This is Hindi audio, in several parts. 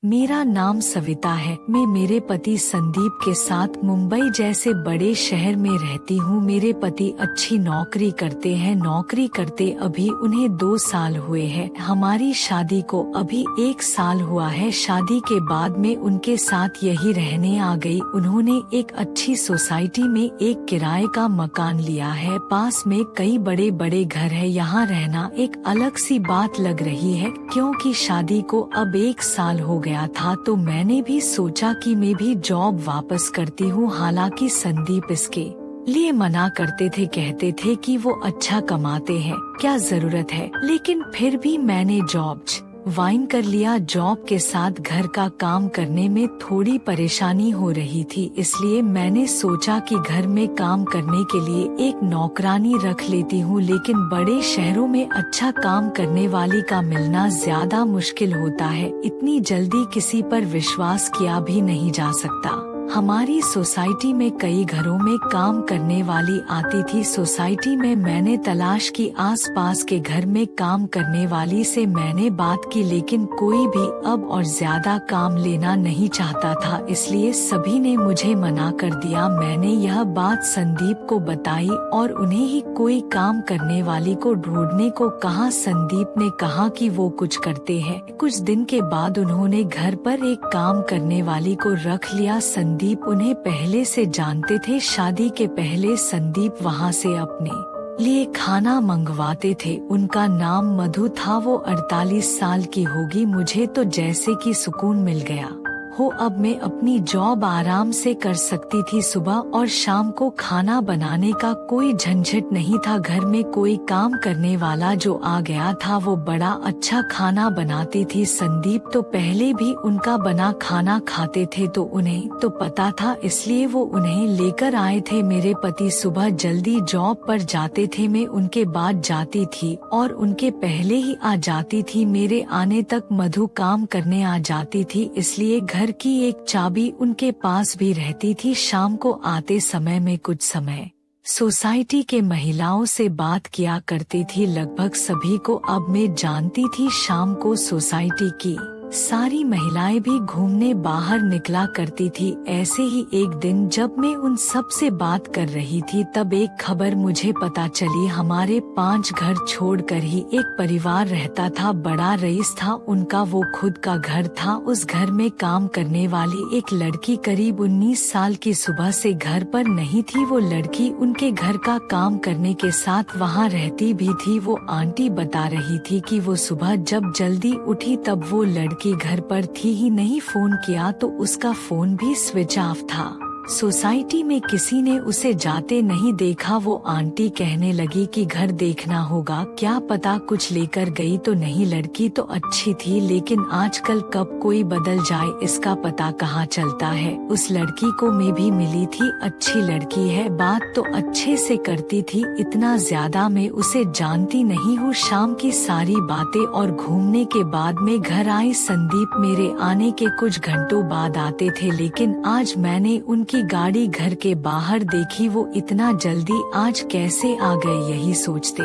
मेरा नाम सविता है। मैं मेरे पति संदीप के साथ मुंबई जैसे बड़े शहर में रहती हूँ। मेरे पति अच्छी नौकरी करते हैं। नौकरी करते अभी उन्हें 2 साल हुए हैं। हमारी शादी को अभी 1 साल हुआ है। शादी के बाद में उनके साथ यही रहने आ गई। उन्होंने एक अच्छी सोसाइटी में एक किराए का मकान लिया है। पास में कई बड़े बड़े घर है। यहाँ रहना एक अलग सी बात लग रही है, क्योंकि शादी को अब 1 साल हो गया था। तो मैंने भी सोचा कि मैं भी जॉब वापस करती हूँ। हालांकि संदीप इसके लिए मना करते थे, कहते थे कि वो अच्छा कमाते हैं, क्या जरूरत है। लेकिन फिर भी मैंने जॉब वाइन कर लिया। जॉब के साथ घर का काम करने में थोड़ी परेशानी हो रही थी, इसलिए मैंने सोचा कि घर में काम करने के लिए एक नौकरानी रख लेती हूँ। लेकिन बड़े शहरों में अच्छा काम करने वाली का मिलना ज्यादा मुश्किल होता है। इतनी जल्दी किसी पर विश्वास किया भी नहीं जा सकता। हमारी सोसाइटी में कई घरों में काम करने वाली आती थी। सोसाइटी में मैंने तलाश की, आसपास के घर में काम करने वाली से मैंने बात की, लेकिन कोई भी अब और ज्यादा काम लेना नहीं चाहता था, इसलिए सभी ने मुझे मना कर दिया। मैंने यह बात संदीप को बताई और उन्हें ही कोई काम करने वाली को ढूंढने को कहा। संदीप ने कहा कि वो कुछ करते हैं। कुछ दिन के बाद उन्होंने घर पर एक काम करने वाली को रख लिया। संदीप उन्हें पहले से जानते थे। शादी के पहले संदीप वहां से अपने लिए खाना मंगवाते थे। उनका नाम मधु था। वो 48 साल की होगी। मुझे तो जैसे कि सुकून मिल गया हो। अब मैं अपनी जॉब आराम से कर सकती थी। सुबह और शाम को खाना बनाने का कोई झंझट नहीं था। घर में कोई काम करने वाला जो आ गया था वो बड़ा अच्छा खाना बनाती थी। संदीप तो पहले भी उनका बना खाना खाते थे, तो उन्हें तो पता था, इसलिए वो उन्हें लेकर आए थे। मेरे पति सुबह जल्दी जॉब पर जाते थे। मैं उनके बाद जाती थी और उनके पहले ही आ जाती थी। मेरे आने तक मधु काम करने आ जाती थी, इसलिए घर की एक चाबी उनके पास भी रहती थी। शाम को आते समय में कुछ समय सोसाइटी के महिलाओं से बात किया करती थी। लगभग सभी को अब मैं जानती थी। शाम को सोसाइटी की सारी महिलाएं भी घूमने बाहर निकला करती थी। ऐसे ही एक दिन जब मैं उन सब से बात कर रही थी, तब एक खबर मुझे पता चली। हमारे 5 घर छोड़कर ही एक परिवार रहता था। बड़ा रईस था उनका, वो खुद का घर था। उस घर में काम करने वाली एक लड़की करीब 19 साल की सुबह से घर पर नहीं थी। वो लड़की उनके घर का काम करने के साथ वहाँ रहती भी थी। वो आंटी बता रही थी कि वो सुबह जब जल्दी उठी तब वो लड़की घर पर थी ही नहीं। फोन किया तो उसका फोन भी स्विच ऑफ था। सोसाइटी में किसी ने उसे जाते नहीं देखा। वो आंटी कहने लगी कि घर देखना होगा, क्या पता कुछ लेकर गई तो नहीं। लड़की तो अच्छी थी, लेकिन आजकल कब कोई बदल जाए इसका पता कहाँ चलता है। उस लड़की को मैं भी मिली थी। अच्छी लड़की है, बात तो अच्छे से करती थी। इतना ज्यादा मैं उसे जानती नहीं हूँ। शाम की सारी बातें और घूमने के बाद मैं घर आई। संदीप मेरे आने के कुछ घंटों बाद आते थे, लेकिन आज मैंने उनकी गाड़ी घर के बाहर देखी। वो इतना जल्दी आज कैसे आ गए, यही सोचते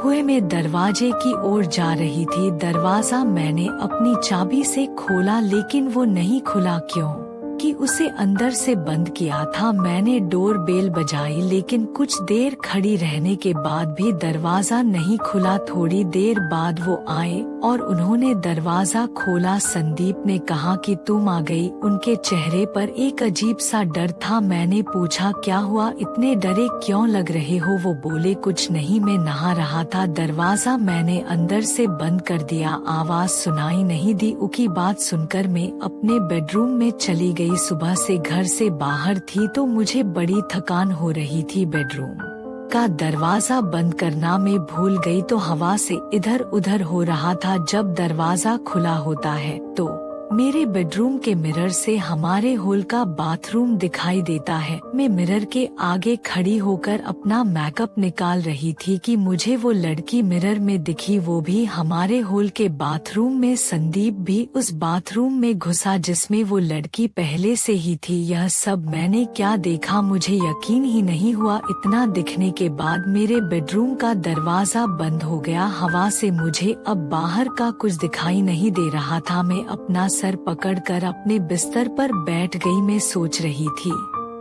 हुए मैं दरवाजे की ओर जा रही थी। दरवाजा मैंने अपनी चाबी से खोला, लेकिन वो नहीं खुला। क्यों कि उसे अंदर से बंद किया था। मैंने डोर बेल बजाई, लेकिन कुछ देर खड़ी रहने के बाद भी दरवाजा नहीं खुला। थोड़ी देर बाद वो आए और उन्होंने दरवाजा खोला। संदीप ने कहा कि तुम आ गई। उनके चेहरे पर एक अजीब सा डर था। मैंने पूछा क्या हुआ, इतने डरे क्यों लग रहे हो। वो बोले कुछ नहीं, मैं नहा रहा था। दरवाजा मैंने अंदर से बंद कर दिया। आवाज सुनाई नहीं दी। उनकी बात सुनकर मैं अपने बेडरूम में चली गई। सुबह से घर से बाहर थी तो मुझे बड़ी थकान हो रही थी। बेडरूम का दरवाजा बंद करना मैं भूल गई, तो हवा से इधर उधर हो रहा था। जब दरवाजा खुला होता है तो मेरे बेडरूम के मिरर से हमारे हॉल का बाथरूम दिखाई देता है। मैं मिरर के आगे खड़ी होकर अपना मेकअप निकाल रही थी कि मुझे वो लड़की मिरर में दिखी, वो भी हमारे हॉल के बाथरूम में। संदीप भी उस बाथरूम में घुसा जिसमें वो लड़की पहले से ही थी। यह सब मैंने क्या देखा, मुझे यकीन ही नहीं हुआ। इतना दिखने के बाद मेरे बेडरूम का दरवाजा बंद हो गया। हवा से मुझे अब बाहर का कुछ दिखाई नहीं दे रहा था। मैं अपना सर पकड़कर अपने बिस्तर पर बैठ गई। मैं सोच रही थी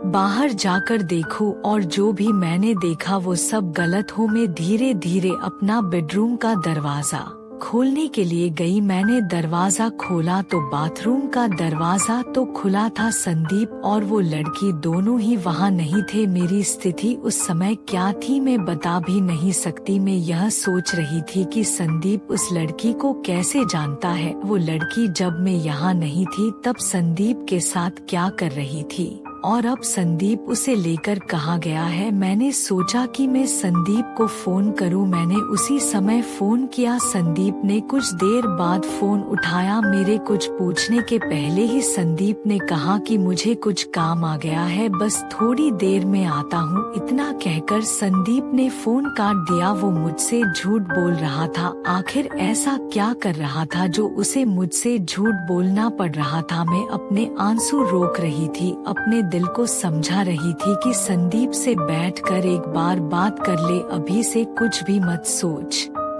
बाहर जाकर देखूं और जो भी मैंने देखा वो सब गलत हो। मैं धीरे धीरे अपना बेडरूम का दरवाजा खोलने के लिए गई। मैंने दरवाजा खोला तो बाथरूम का दरवाजा तो खुला था। संदीप और वो लड़की दोनों ही वहाँ नहीं थे। मेरी स्थिति उस समय क्या थी मैं बता भी नहीं सकती। मैं यह सोच रही थी कि संदीप उस लड़की को कैसे जानता है। वो लड़की जब मैं यहाँ नहीं थी तब संदीप के साथ क्या कर रही थी और अब संदीप उसे लेकर कहाँ गया है। मैंने सोचा कि मैं संदीप को फोन करूं। मैंने उसी समय फोन किया। संदीप ने कुछ देर बाद फोन उठाया। मेरे कुछ पूछने के पहले ही संदीप ने कहा कि मुझे कुछ काम आ गया है, बस थोड़ी देर में आता हूं। इतना कहकर संदीप ने फोन काट दिया। वो मुझसे झूठ बोल रहा था। आखिर ऐसा क्या कर रहा था जो उसे मुझसे झूठ बोलना पड़ रहा था। मैं अपने आंसू रोक रही थी, अपने दिल को समझा रही थी कि संदीप से बैठकर एक बार बात कर ले, अभी से कुछ भी मत सोच,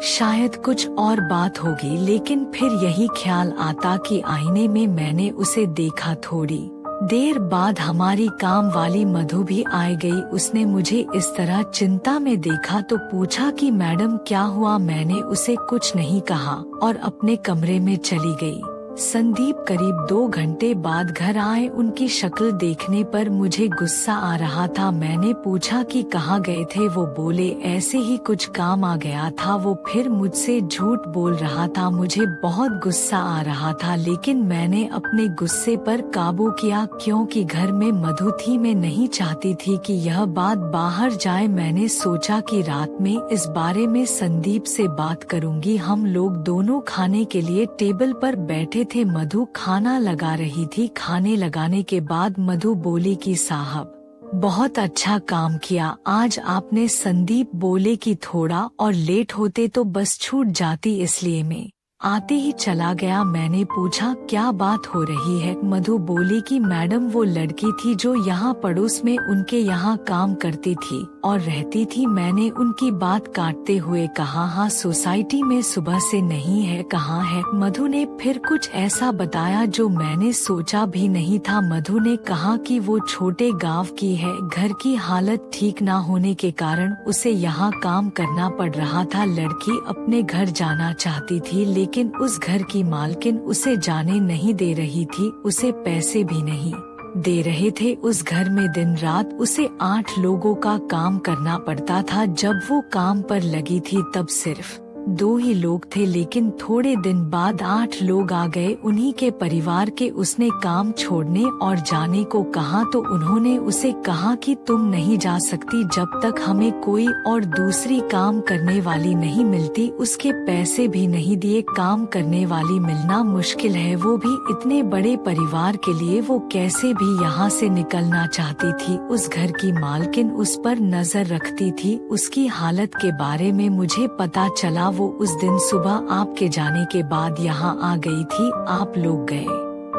शायद कुछ और बात होगी। लेकिन फिर यही ख्याल आता कि आईने में मैंने उसे देखा। थोड़ी देर बाद हमारी काम वाली मधु भी आ गई। उसने मुझे इस तरह चिंता में देखा तो पूछा कि मैडम क्या हुआ। मैंने उसे कुछ नहीं कहा और अपने कमरे में चली गई। संदीप करीब 2 घंटे बाद घर आए। उनकी शक्ल देखने पर मुझे गुस्सा आ रहा था। मैंने पूछा कि कहाँ गए थे। वो बोले ऐसे ही कुछ काम आ गया था। वो फिर मुझसे झूठ बोल रहा था। मुझे बहुत गुस्सा आ रहा था लेकिन मैंने अपने गुस्से पर काबू किया क्योंकि घर में मधु थी। मैं नहीं चाहती थी कि यह बात बाहर जाए। मैंने सोचा कि रात में इस बारे में संदीप से बात करूंगी। हम लोग दोनों खाने के लिए टेबल पर बैठे थे। मधु खाना लगा रही थी। खाने लगाने के बाद मधु बोली कि साहब बहुत अच्छा काम किया आज आपने। संदीप बोले कि थोड़ा और लेट होते तो बस छूट जाती, इसलिए मैं आते ही चला गया। मैंने पूछा क्या बात हो रही है। मधु बोली कि मैडम वो लड़की थी जो यहाँ पड़ोस में उनके यहाँ काम करती थी और रहती थी। मैंने उनकी बात काटते हुए कहा हाँ सोसाइटी में सुबह से नहीं है, कहाँ है। मधु ने फिर कुछ ऐसा बताया जो मैंने सोचा भी नहीं था। मधु ने कहा कि वो छोटे गांव की है, घर की हालत ठीक ना होने के कारण उसे यहाँ काम करना पड़ रहा था। लड़की अपने घर जाना चाहती थी लेकिन उस घर की मालकिन उसे जाने नहीं दे रही थी, उसे पैसे भी नहीं दे रहे थे। उस घर में दिन रात उसे 8 लोगों का काम करना पड़ता था। जब वो काम पर लगी थी तब सिर्फ 2 ही लोग थे लेकिन थोड़े दिन बाद 8 लोग आ गए। उन्हीं के परिवार के। उसने काम छोड़ने और जाने को कहा तो उन्होंने उसे कहा कि तुम नहीं जा सकती जब तक हमें कोई और दूसरी काम करने वाली नहीं मिलती। उसके पैसे भी नहीं दिए। काम करने वाली मिलना मुश्किल है, वो भी इतने बड़े परिवार के लिए। वो कैसे भी यहाँ से निकलना चाहती थी। उस घर की मालकिन उस पर नजर रखती थी। उसकी हालत के बारे में मुझे पता चला। वो उस दिन सुबह आपके जाने के बाद यहाँ आ गई थी। आप लोग गए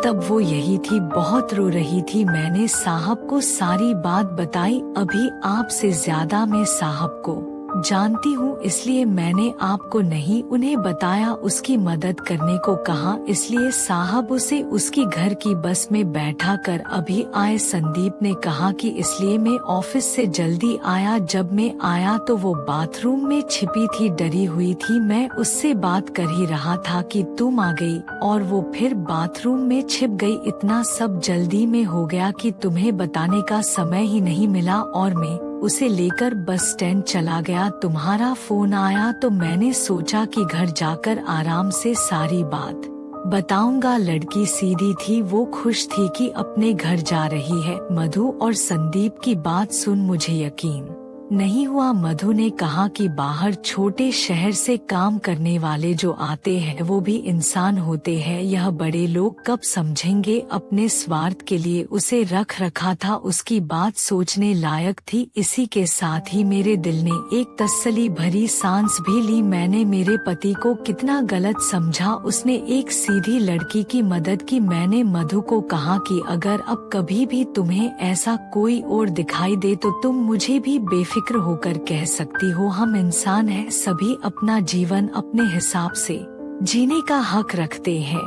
तब वो यही थी, बहुत रो रही थी। मैंने साहब को सारी बात बताई। अभी आपसे ज्यादा मैं साहब को जानती हूँ इसलिए मैंने आपको नहीं उन्हें बताया। उसकी मदद करने को कहा इसलिए साहब उसे उसकी घर की बस में बैठा कर अभी आए। संदीप ने कहा कि इसलिए मैं ऑफिस से जल्दी आया। जब मैं आया तो वो बाथरूम में छिपी थी, डरी हुई थी। मैं उससे बात कर ही रहा था कि तुम आ गई और वो फिर बाथरूम में छिप गई। इतना सब जल्दी में हो गया कि तुम्हें बताने का समय ही नहीं मिला और मैं उसे लेकर बस स्टैंड चला गया। तुम्हारा फोन आया तो मैंने सोचा कि घर जाकर आराम से सारी बात बताऊंगा। लड़की सीधी थी, वो खुश थी कि अपने घर जा रही है। मधु और संदीप की बात सुन मुझे यकीन नहीं हुआ। मधु ने कहा कि बाहर छोटे शहर से काम करने वाले जो आते हैं वो भी इंसान होते हैं। यह बड़े लोग कब समझेंगे। अपने स्वार्थ के लिए उसे रख रखा था। उसकी बात सोचने लायक थी। इसी के साथ ही मेरे दिल ने एक तसल्ली भरी सांस भी ली। मैंने मेरे पति को कितना गलत समझा। उसने एक सीधी लड़की की मदद की। मैंने मधु को कहा कि अगर अब कभी भी तुम्हें ऐसा कोई और दिखाई दे तो तुम मुझे भी बेफिक्र होकर कह सकती हो। हम इंसान हैं, सभी अपना जीवन अपने हिसाब से जीने का हक रखते हैं।